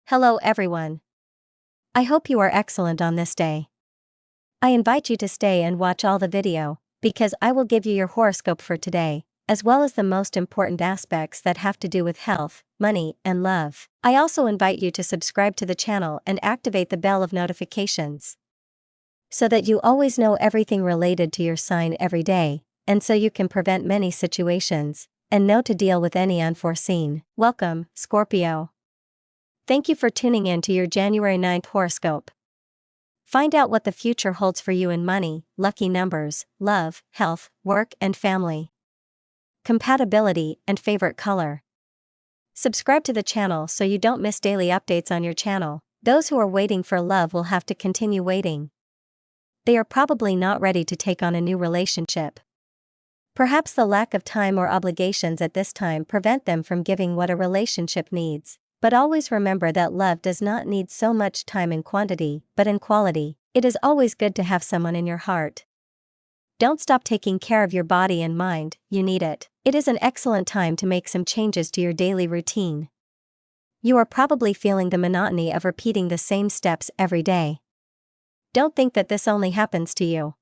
Hello everyone. I hope you are excellent on this day. I invite you to stay and watch all the video, because I will give you your horoscope for today, as well as the most important aspects that have to do with health, money, and love. I also invite you to subscribe to the channel and activate the bell of notifications, so that you always know everything related to your sign every day, and so you can prevent many situations, and know to deal with any unforeseen. Welcome, Scorpio. Thank you for tuning in to your January 9th horoscope. Find out what the future holds for you in money, lucky numbers, love, health, work and family, compatibility, and favorite color. Subscribe to the channel so you don't miss daily updates on your channel. Those who are waiting for love will have to continue waiting. They are probably not ready to take on a new relationship. Perhaps the lack of time or obligations at this time prevent them from giving what a relationship needs. But always remember that love does not need so much time in quantity, but in quality. It is always good to have someone in your heart. Don't stop taking care of your body and mind, you need it. It is an excellent time to make some changes to your daily routine. You are probably feeling the monotony of repeating the same steps every day. Don't think that this only happens to you.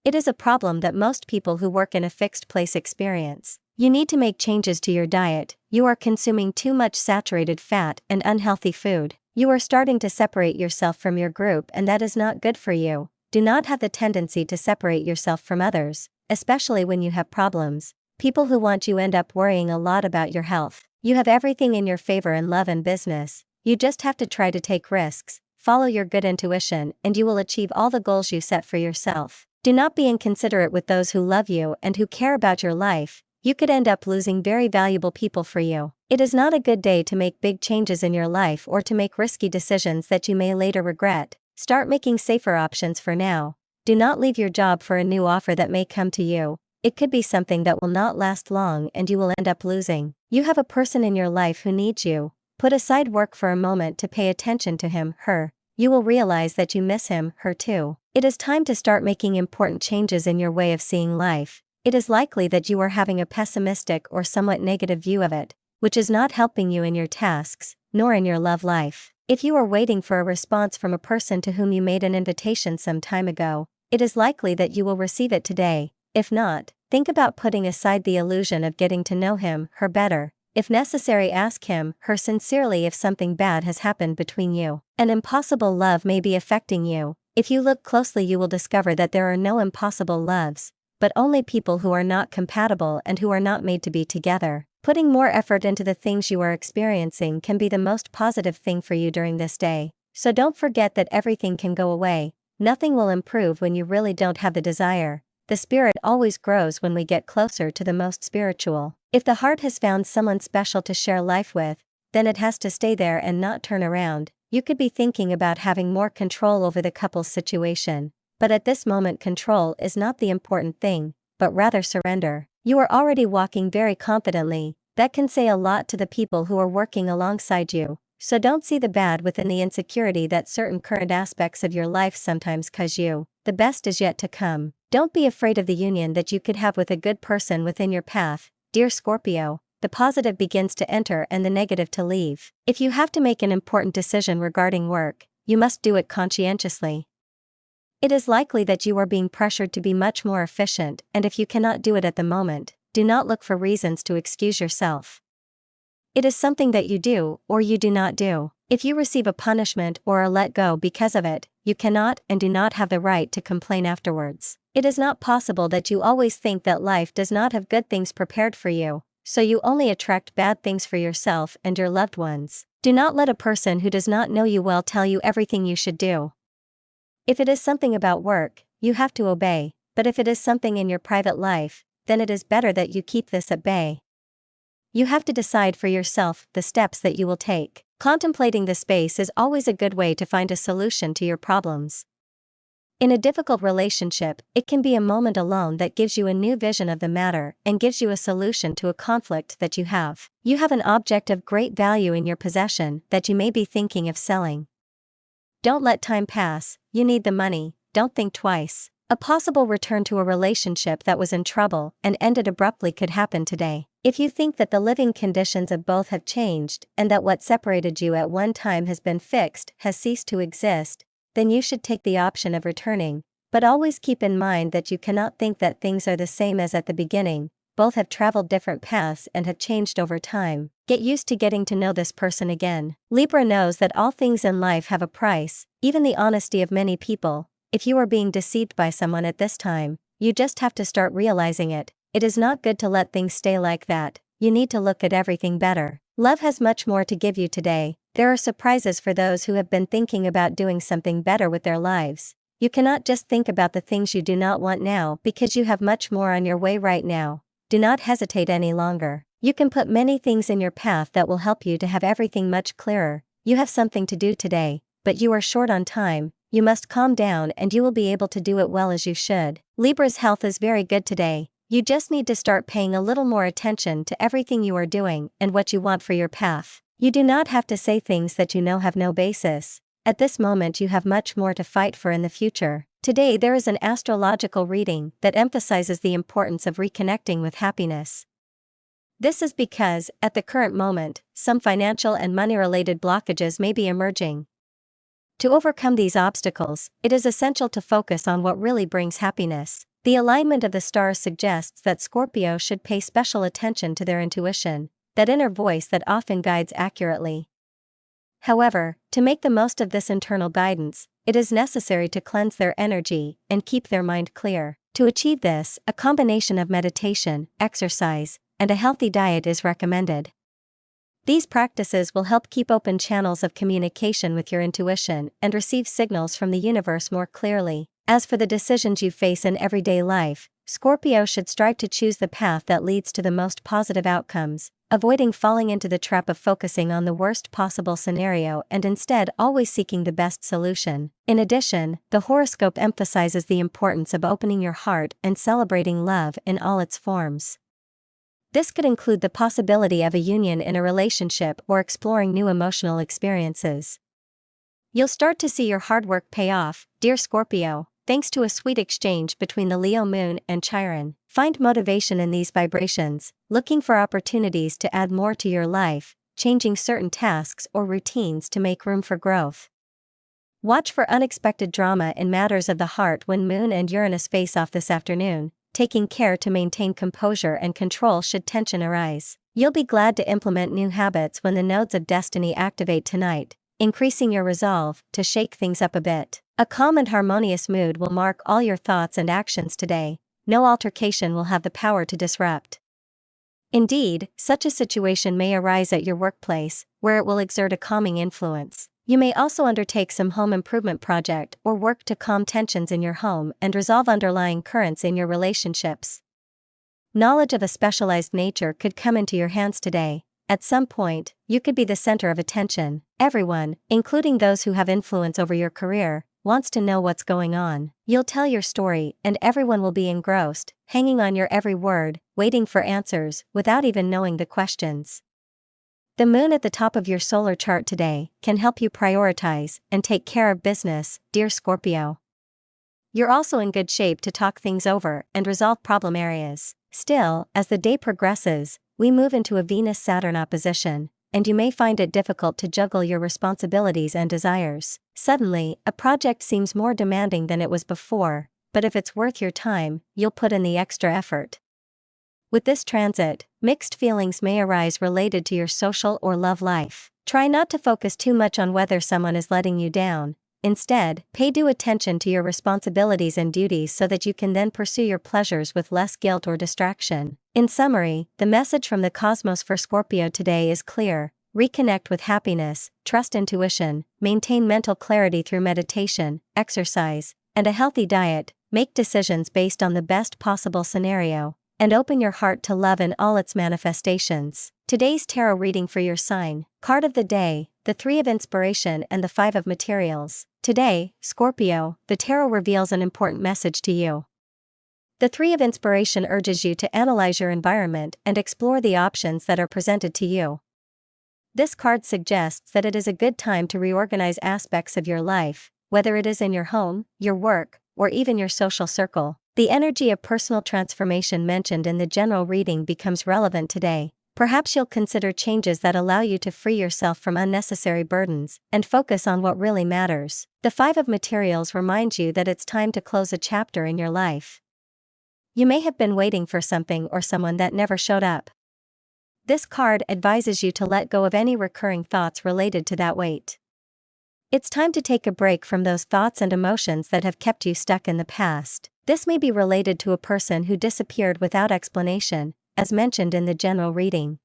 It is a problem that most people who work in a fixed place experience. You need to make changes to your diet. You are consuming too much saturated fat and unhealthy food. You are starting to separate yourself from your group, and that is not good for you. Do not have the tendency to separate yourself from others, especially when you have problems. People who want you end up worrying a lot about your health. You have everything in your favor in love and business. You just have to try to take risks, follow your good intuition, and you will achieve all the goals you set for yourself. Do not be inconsiderate with those who love you and who care about your life. You could end up losing very valuable people for you. It is not a good day to make big changes in your life or to make risky decisions that you may later regret. Start making safer options for now. Do not leave your job for a new offer that may come to you. It could be something that will not last long and you will end up losing. You have a person in your life who needs you. Put aside work for a moment to pay attention to him, her. You will realize that you miss him, her too. It is time to start making important changes in your way of seeing life. It is likely that you are having a pessimistic or somewhat negative view of it, which is not helping you in your tasks, nor in your love life. If you are waiting for a response from a person to whom you made an invitation some time ago, it is likely that you will receive it today. If not, think about putting aside the illusion of getting to know him, her better. If necessary, ask him, her sincerely if something bad has happened between you. An impossible love may be affecting you. If you look closely, you will discover that there are no impossible loves, but only people who are not compatible and who are not made to be together. Putting more effort into the things you are experiencing can be the most positive thing for you during this day. So don't forget that everything can go away. Nothing will improve when you really don't have the desire. The spirit always grows when we get closer to the most spiritual. If the heart has found someone special to share life with, then it has to stay there and not turn around. You could be thinking about having more control over the couple's situation. But at this moment, control is not the important thing, but rather surrender. You are already walking very confidently. That can say a lot to the people who are working alongside you. So don't see the bad within the insecurity that certain current aspects of your life sometimes cause you. The best is yet to come. Don't be afraid of the union that you could have with a good person within your path, dear Scorpio. The positive begins to enter and the negative to leave. If you have to make an important decision regarding work, you must do it conscientiously. It is likely that you are being pressured to be much more efficient, and if you cannot do it at the moment, do not look for reasons to excuse yourself. It is something that you do, or you do not do. If you receive a punishment or are let go because of it, you cannot and do not have the right to complain afterwards. It is not possible that you always think that life does not have good things prepared for you, so you only attract bad things for yourself and your loved ones. Do not let a person who does not know you well tell you everything you should do. If it is something about work, you have to obey, but if it is something in your private life, then it is better that you keep this at bay. You have to decide for yourself the steps that you will take. Contemplating the space is always a good way to find a solution to your problems. In a difficult relationship, it can be a moment alone that gives you a new vision of the matter and gives you a solution to a conflict that you have. You have an object of great value in your possession that you may be thinking of selling. Don't let time pass, you need the money, don't think twice. A possible return to a relationship that was in trouble and ended abruptly could happen today. If you think that the living conditions of both have changed and that what separated you at one time has been fixed has ceased to exist, then you should take the option of returning, but always keep in mind that you cannot think that things are the same as at the beginning. Both have traveled different paths and have changed over time. Get used to getting to know this person again. Libra knows that all things in life have a price, even the honesty of many people. If you are being deceived by someone at this time, you just have to start realizing it. It is not good to let things stay like that. You need to look at everything better. Love has much more to give you today. There are surprises for those who have been thinking about doing something better with their lives. You cannot just think about the things you do not want now because you have much more on your way right now. Do not hesitate any longer. You can put many things in your path that will help you to have everything much clearer. You have something to do today, but you are short on time. You must calm down and you will be able to do it well as you should. Libra's health is very good today. You just need to start paying a little more attention to everything you are doing and what you want for your path. You do not have to say things that you know have no basis. At this moment you have much more to fight for in the future. Today there is an astrological reading that emphasizes the importance of reconnecting with happiness. This is because, at the current moment, some financial and money-related blockages may be emerging. To overcome these obstacles, it is essential to focus on what really brings happiness. The alignment of the stars suggests that Scorpio should pay special attention to their intuition, that inner voice that often guides accurately. However, to make the most of this internal guidance, it is necessary to cleanse their energy and keep their mind clear. To achieve this, a combination of meditation, exercise, and a healthy diet is recommended. These practices will help keep open channels of communication with your intuition and receive signals from the universe more clearly. As for the decisions you face in everyday life, Scorpio should strive to choose the path that leads to the most positive outcomes, avoiding falling into the trap of focusing on the worst possible scenario and instead always seeking the best solution. In addition, the horoscope emphasizes the importance of opening your heart and celebrating love in all its forms. This could include the possibility of a union in a relationship or exploring new emotional experiences. You'll start to see your hard work pay off, dear Scorpio, thanks to a sweet exchange between the Leo moon and Chiron. Find motivation in these vibrations, looking for opportunities to add more to your life, changing certain tasks or routines to make room for growth. Watch for unexpected drama in matters of the heart when Moon and Uranus face off this afternoon, taking care to maintain composure and control should tension arise. You'll be glad to implement new habits when the nodes of destiny activate tonight, increasing your resolve to shake things up a bit. A calm and harmonious mood will mark all your thoughts and actions today. No altercation will have the power to disrupt. Indeed, such a situation may arise at your workplace, where it will exert a calming influence. You may also undertake some home improvement project or work to calm tensions in your home and resolve underlying currents in your relationships. Knowledge of a specialized nature could come into your hands today. At some point, you could be the center of attention. Everyone, including those who have influence over your career, wants to know what's going on. You'll tell your story and everyone will be engrossed, hanging on your every word, waiting for answers, without even knowing the questions. The moon at the top of your solar chart today can help you prioritize and take care of business, dear Scorpio. You're also in good shape to talk things over and resolve problem areas. Still, as the day progresses, we move into a Venus-Saturn opposition, and you may find it difficult to juggle your responsibilities and desires. Suddenly, a project seems more demanding than it was before, but if it's worth your time, you'll put in the extra effort. With this transit, mixed feelings may arise related to your social or love life. Try not to focus too much on whether someone is letting you down. Instead, pay due attention to your responsibilities and duties so that you can then pursue your pleasures with less guilt or distraction. In summary, the message from the cosmos for Scorpio today is clear. Reconnect with happiness, trust intuition, maintain mental clarity through meditation, exercise, and a healthy diet, make decisions based on the best possible scenario, and open your heart to love in all its manifestations. Today's tarot reading for your sign. Card of the day, the 3 of Inspiration and the 5 of Materials. Today, Scorpio, the tarot reveals an important message to you. The 3 of Inspiration urges you to analyze your environment and explore the options that are presented to you. This card suggests that it is a good time to reorganize aspects of your life, whether it is in your home, your work, or even your social circle. The energy of personal transformation mentioned in the general reading becomes relevant today. Perhaps you'll consider changes that allow you to free yourself from unnecessary burdens and focus on what really matters. The Five of Materials reminds you that it's time to close a chapter in your life. You may have been waiting for something or someone that never showed up. This card advises you to let go of any recurring thoughts related to that wait. It's time to take a break from those thoughts and emotions that have kept you stuck in the past. This may be related to a person who disappeared without explanation, as mentioned in the general reading.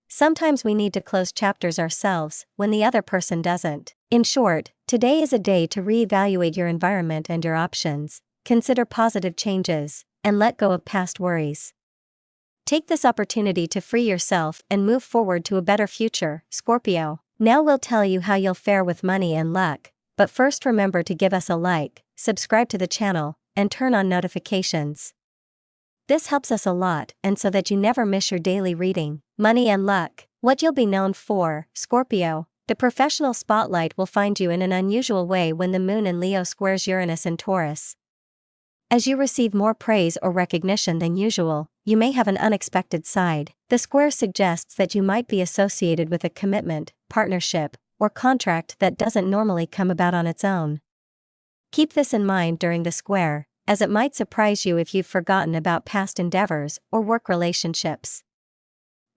Sometimes we need to close chapters ourselves when the other person doesn't. In short, today is a day to reevaluate your environment and your options, consider positive changes, and let go of past worries. Take this opportunity to free yourself and move forward to a better future, Scorpio. Now we'll tell you how you'll fare with money and luck, but first remember to give us a like, subscribe to the channel, and turn on notifications. This helps us a lot and so that you never miss your daily reading. Money and luck. What you'll be known for, Scorpio. The professional spotlight will find you in an unusual way when the moon in Leo squares Uranus in Taurus. As you receive more praise or recognition than usual, you may have an unexpected side. The square suggests that you might be associated with a commitment, partnership, or contract that doesn't normally come about on its own. Keep this in mind during the square, as it might surprise you if you've forgotten about past endeavors or work relationships.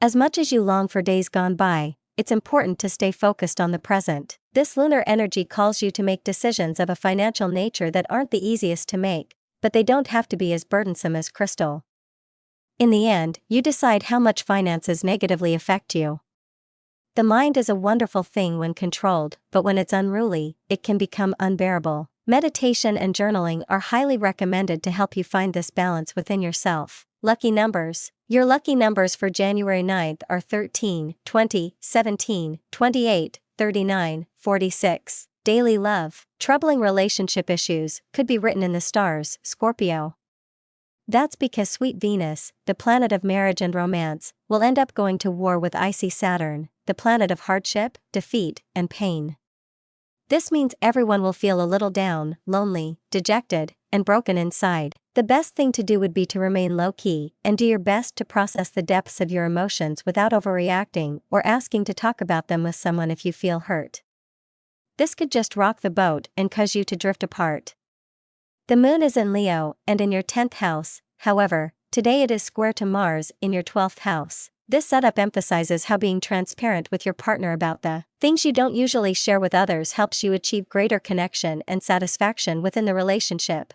As much as you long for days gone by, it's important to stay focused on the present. This lunar energy calls you to make decisions of a financial nature that aren't the easiest to make, but they don't have to be as burdensome as crystal. In the end, you decide how much finances negatively affect you. The mind is a wonderful thing when controlled, but when it's unruly, it can become unbearable. Meditation and journaling are highly recommended to help you find this balance within yourself. Lucky numbers. Your lucky numbers for January 9th are 13, 20, 17, 28, 39, 46. Daily love. Troubling relationship issues could be written in the stars, Scorpio. That's because sweet Venus, the planet of marriage and romance, will end up going to war with icy Saturn, the planet of hardship, defeat, and pain. This means everyone will feel a little down, lonely, dejected, and broken inside. The best thing to do would be to remain low-key and do your best to process the depths of your emotions without overreacting or asking to talk about them with someone if you feel hurt. This could just rock the boat and cause you to drift apart. The moon is in Leo and in your 10th house, however, today it is square to Mars in your 12th house. This setup emphasizes how being transparent with your partner about the things you don't usually share with others helps you achieve greater connection and satisfaction within the relationship.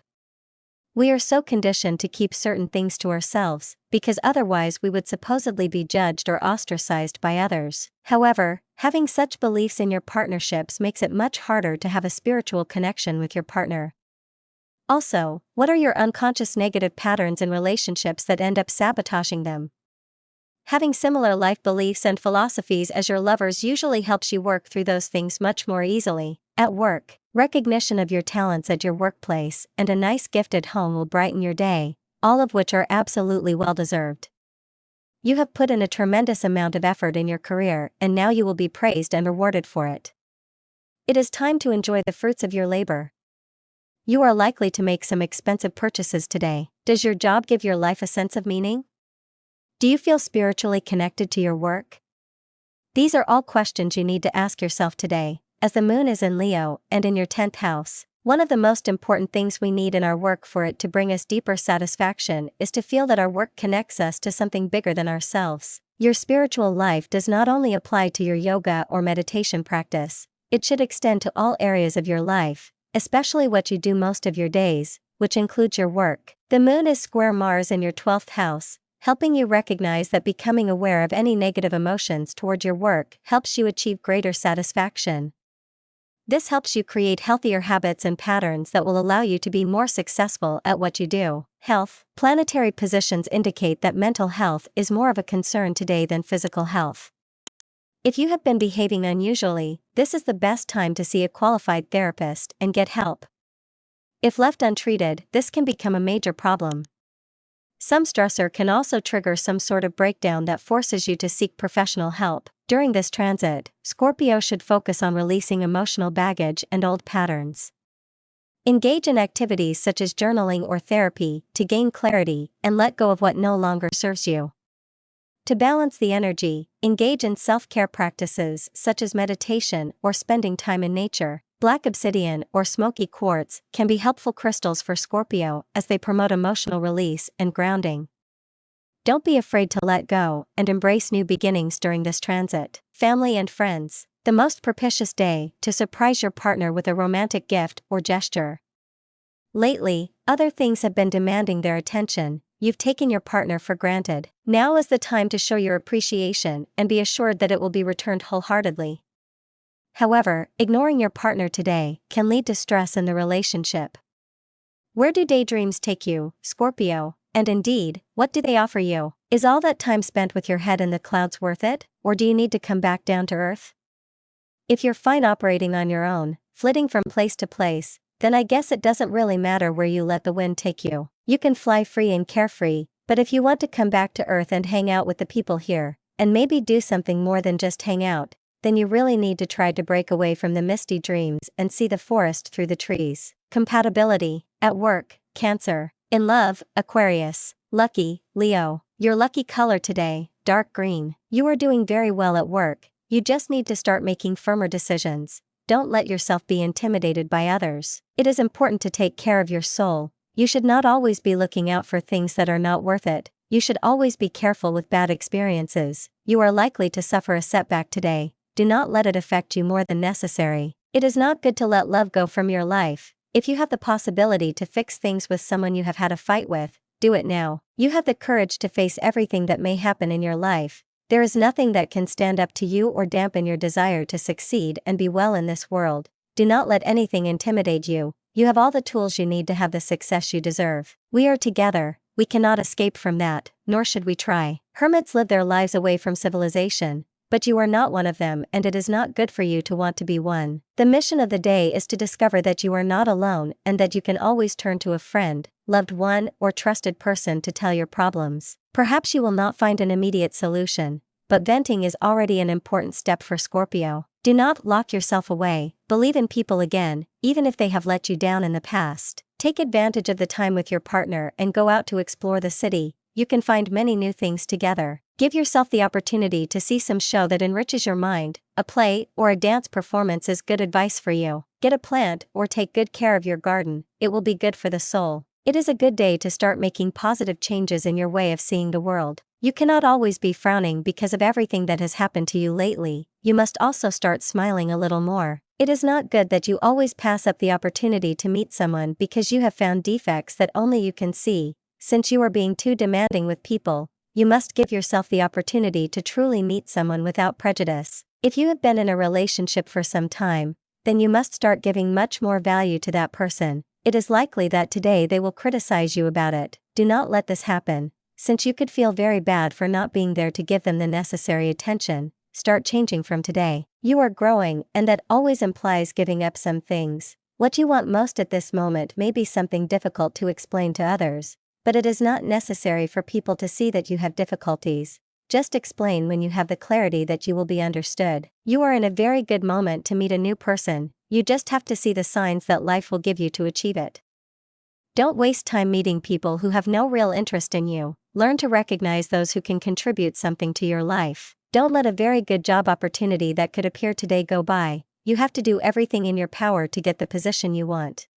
We are so conditioned to keep certain things to ourselves, because otherwise we would supposedly be judged or ostracized by others. However, having such beliefs in your partnerships makes it much harder to have a spiritual connection with your partner. Also, what are your unconscious negative patterns in relationships that end up sabotaging them? Having similar life beliefs and philosophies as your lovers usually helps you work through those things much more easily. At work, recognition of your talents at your workplace and a nice gift at home will brighten your day, all of which are absolutely well-deserved. You have put in a tremendous amount of effort in your career and now you will be praised and rewarded for it. It is time to enjoy the fruits of your labor. You are likely to make some expensive purchases today. Does your job give your life a sense of meaning? Do you feel spiritually connected to your work? These are all questions you need to ask yourself today, as the moon is in Leo and in your 10th house. One of the most important things we need in our work for it to bring us deeper satisfaction is to feel that our work connects us to something bigger than ourselves. Your spiritual life does not only apply to your yoga or meditation practice, it should extend to all areas of your life, especially what you do most of your days, which includes your work. The moon is square Mars in your 12th house, helping you recognize that becoming aware of any negative emotions toward your work helps you achieve greater satisfaction. This helps you create healthier habits and patterns that will allow you to be more successful at what you do. Health. Planetary positions indicate that mental health is more of a concern today than physical health. If you have been behaving unusually, this is the best time to see a qualified therapist and get help. If left untreated, this can become a major problem. Some stressor can also trigger some sort of breakdown that forces you to seek professional help. During this transit, Scorpio should focus on releasing emotional baggage and old patterns. Engage in activities such as journaling or therapy to gain clarity and let go of what no longer serves you. To balance the energy, engage in self-care practices such as meditation or spending time in nature. Black obsidian or smoky quartz can be helpful crystals for Scorpio as they promote emotional release and grounding. Don't be afraid to let go and embrace new beginnings during this transit. Family and friends, the most propitious day to surprise your partner with a romantic gift or gesture. Lately, other things have been demanding their attention. You've taken your partner for granted. Now is the time to show your appreciation and be assured that it will be returned wholeheartedly. However, ignoring your partner today can lead to stress in the relationship. Where do daydreams take you, Scorpio? And indeed, what do they offer you? Is all that time spent with your head in the clouds worth it, or do you need to come back down to earth? If you're fine operating on your own, flitting from place to place, then I guess it doesn't really matter where you let the wind take you. You can fly free and carefree, but if you want to come back to earth and hang out with the people here, and maybe do something more than just hang out, then you really need to try to break away from the misty dreams and see the forest through the trees. Compatibility, at work, Cancer. In love, Aquarius. Lucky, Leo. Your lucky color today, dark green. You are doing very well at work, you just need to start making firmer decisions. Don't let yourself be intimidated by others. It is important to take care of your soul. You should not always be looking out for things that are not worth it. You should always be careful with bad experiences. You are likely to suffer a setback today. Do not let it affect you more than necessary. It is not good to let love go from your life. If you have the possibility to fix things with someone you have had a fight with, do it now. You have the courage to face everything that may happen in your life. There is nothing that can stand up to you or dampen your desire to succeed and be well in this world. Do not let anything intimidate you. You have all the tools you need to have the success you deserve. We are together. We cannot escape from that, nor should we try. Hermits live their lives away from civilization, but you are not one of them, and it is not good for you to want to be one. The mission of the day is to discover that you are not alone and that you can always turn to a friend, loved one, or trusted person to tell your problems. Perhaps you will not find an immediate solution, but venting is already an important step for Scorpio. Do not lock yourself away. Believe in people again, even if they have let you down in the past. Take advantage of the time with your partner and go out to explore the city. You can find many new things together. Give yourself the opportunity to see some show that enriches your mind. A play or a dance performance is good advice for you. Get a plant or take good care of your garden. It will be good for the soul. It is a good day to start making positive changes in your way of seeing the world. You cannot always be frowning because of everything that has happened to you lately. You must also start smiling a little more. It is not good that you always pass up the opportunity to meet someone because you have found defects that only you can see. Since you are being too demanding with people, you must give yourself the opportunity to truly meet someone without prejudice. If you have been in a relationship for some time, then you must start giving much more value to that person. It is likely that today they will criticize you about it. Do not let this happen, since you could feel very bad for not being there to give them the necessary attention. Start changing from today. You are growing, and that always implies giving up some things. What you want most at this moment may be something difficult to explain to others, but it is not necessary for people to see that you have difficulties. Just explain when you have the clarity that you will be understood. You are in a very good moment to meet a new person. You just have to see the signs that life will give you to achieve it. Don't waste time meeting people who have no real interest in you. Learn to recognize those who can contribute something to your life. Don't let a very good job opportunity that could appear today go by. You have to do everything in your power to get the position you want.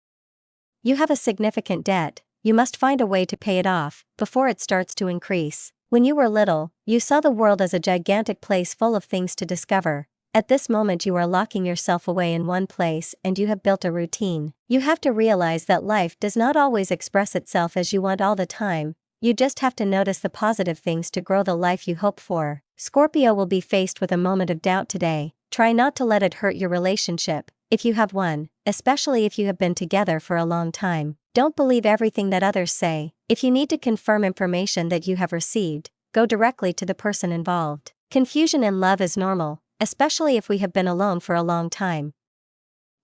You have a significant debt. You must find a way to pay it off before it starts to increase. When you were little, you saw the world as a gigantic place full of things to discover. At this moment you are locking yourself away in one place and you have built a routine. You have to realize that life does not always express itself as you want all the time. You just have to notice the positive things to grow the life you hope for. Scorpio will be faced with a moment of doubt today. Try not to let it hurt your relationship, if you have one, especially if you have been together for a long time. Don't believe everything that others say. If you need to confirm information that you have received, go directly to the person involved. Confusion in love is normal, especially if we have been alone for a long time.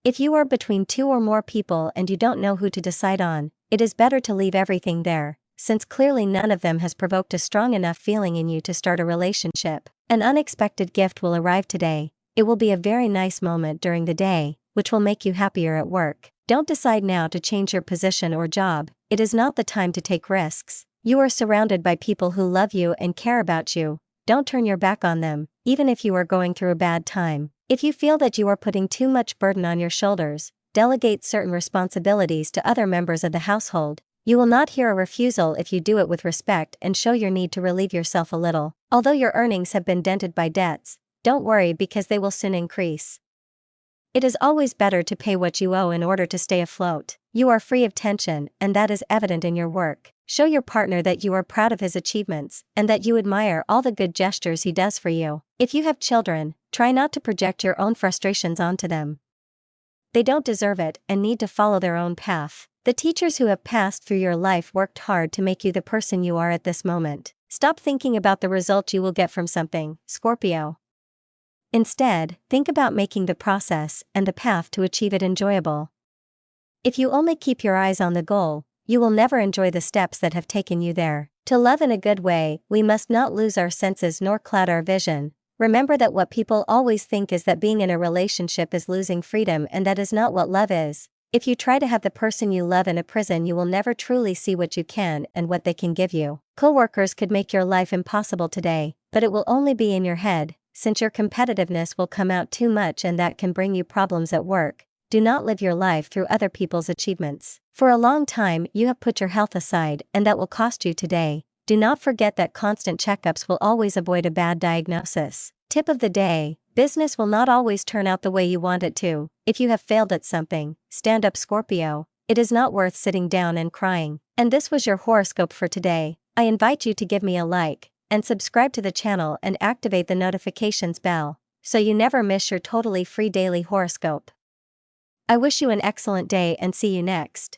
If you are between two or more people and you don't know who to decide on, it is better to leave everything there, since clearly none of them has provoked a strong enough feeling in you to start a relationship. An unexpected gift will arrive today. It will be a very nice moment during the day, which will make you happier at work. Don't decide now to change your position or job, it is not the time to take risks. You are surrounded by people who love you and care about you. Don't turn your back on them, even if you are going through a bad time. If you feel that you are putting too much burden on your shoulders, delegate certain responsibilities to other members of the household. You will not hear a refusal if you do it with respect and show your need to relieve yourself a little. Although your earnings have been dented by debts, don't worry because they will soon increase. It is always better to pay what you owe in order to stay afloat. You are free of tension, and that is evident in your work. Show your partner that you are proud of his achievements, and that you admire all the good gestures he does for you. If you have children, try not to project your own frustrations onto them. They don't deserve it and need to follow their own path. The teachers who have passed through your life worked hard to make you the person you are at this moment. Stop thinking about the result you will get from something, Scorpio. Instead, think about making the process and the path to achieve it enjoyable. If you only keep your eyes on the goal, you will never enjoy the steps that have taken you there. To love in a good way, we must not lose our senses nor cloud our vision. Remember that what people always think is that being in a relationship is losing freedom, and that is not what love is. If you try to have the person you love in a prison, you will never truly see what you can and what they can give you. Coworkers could make your life impossible today, but it will only be in your head, since your competitiveness will come out too much and that can bring you problems at work. Do not live your life through other people's achievements. For a long time you have put your health aside, and that will cost you today. Do not forget that constant checkups will always avoid a bad diagnosis. Tip of the day: business will not always turn out the way you want it to. If you have failed at something, stand up, Scorpio. It is not worth sitting down and crying. And this was your horoscope for today. I invite you to give me a like and subscribe to the channel and activate the notifications bell, so you never miss your totally free daily horoscope. I wish you an excellent day and see you next.